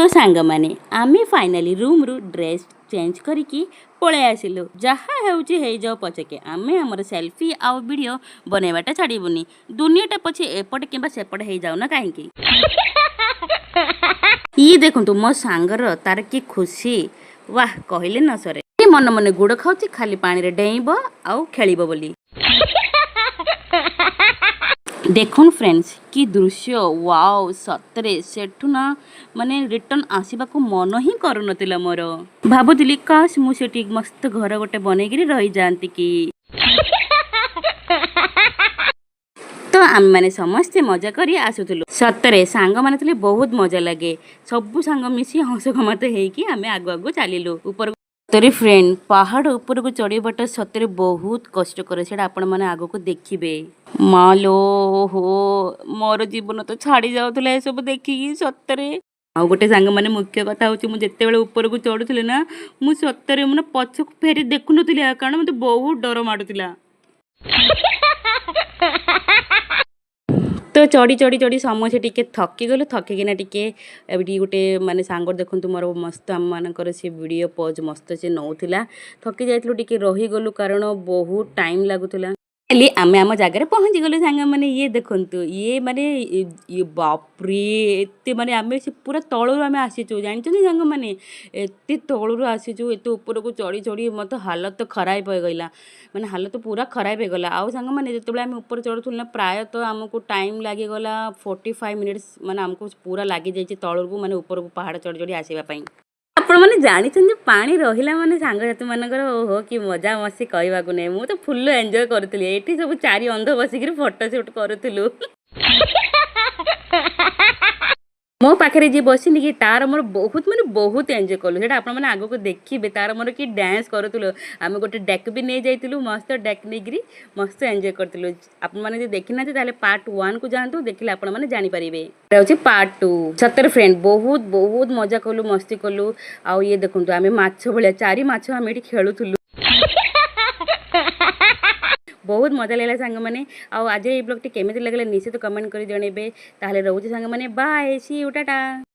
तो सांग माने आमे फाइनाली रूम रु ड्रेस चेंज करिकी पळे आसिलु जहा हेउची हे जाओ पछके आमे हमर सेल्फी आउ वीडियो बनेबाटा छाड़ीबुनी दुनियाटा पछे एपट किबा सेपट हे जाउ ना काहेकी ये देखंतु मो सांगर तार की खुशी वाह कहले न सरे मन मन गुड़ खाउची खाली पानी रे डेइबो आउ खेलिबो बोली देखुन फ्रेंड्स कि दृश्य वाओ सतरे सेठु ना माने रिटर्न आसीबा को मन ही करू नतिला मोर भाबुतिली काश मु सेठी मस्त घर गोटे बनेगिरी रही जानती की तो आम माने समस्ते मजा करी आसुथुलु सतरे सांग माने तले बहुत मजा लगे सबु सांग मिसी हंस गमत हेकी आमे आगु आगु चलिलु ऊपर तोरे फ्रेंड पहाड़ ऊपर को चढ़ीबाट सतरे बहुत कष्ट करे सेटा आपण माने आगो को देखिबे मालो हो मोर जीवन तो छाड़ी जाउथले ए सब देखिकी सतरे आ गोटे सांग माने मुख्य कथा होची मु जेते बेले ऊपर को चढ़ुथले ना मु सतरे मन पछक फेरी देखु नथिले कारण मते बहुत डर माडुतिला तो चढ़ी चढ़ी चढ़ी समझे टिके थकी गलु थकिकिना टिके एबडी गोटे माने सांगर देखंतु मोर मस्त आम मानकर से वीडियो पोज मस्त से नौथिला थकी जाइतलु टिके रही गलु कारण बहुत टाइम लागुतला आमे आम जगह पहुँची गलु सांग माने ये देखंतु ये माने ये बापरे एते माने आमे से पूरा तळु आमे आसीचु जानिचो सांग माने एते तळु आसीचु एते ऊपर को चढ़ी चढ़ी मत हालत खराब हो गइला माने हालत पूरा खराब हो गला आउ सांग माने जेतेबेले आमे ऊपर चढ़ुथुल ना प्राय तो हमको टाइम लागी गला 45 मिनिट्स माने हमको पूरा लागी जाइछि तळु को माने ऊपर को पहाड़ चढ़ी चढ़ी आसीबा पई आपण माने जानिछन पानी रहिला माने सांग साथी मानकर ओहो कि मजा मस्ती कहबाकू नै मु तो फुल एन्जॉय करथली एठी सब चारि अंध बसिकिरी फोटो शूट करथलु मो पाखे जी बसिनी कि तार मोर बहुत माने बहुत एन्जॉय कलु सेटा आपण माने आगो को देखिबे तार मोर कि डांस करथलु आमे गोटे डेक भी नै जाइतलु मस्त डेक नेगिरी मस्त एन्जॉय करथलु आपण माने जे देखिना ताले पार्ट 1 को जानतु देखिले आपण माने जानि परिबे रहउची पार्ट 2 सतर फ्रेंड बहुत बहुत मजा कलु मस्ती कलु आ ये देखंतु आमे माछ भलिया चारि माछ आमे एठी खेलुथलु बहुत मजा लागला सांग माने आ आज ये ब्लॉग टी केमिति लागला निश्चित कमेंट करी जणेबे ताले रहउची सांग माने बाय सी यू टाटा।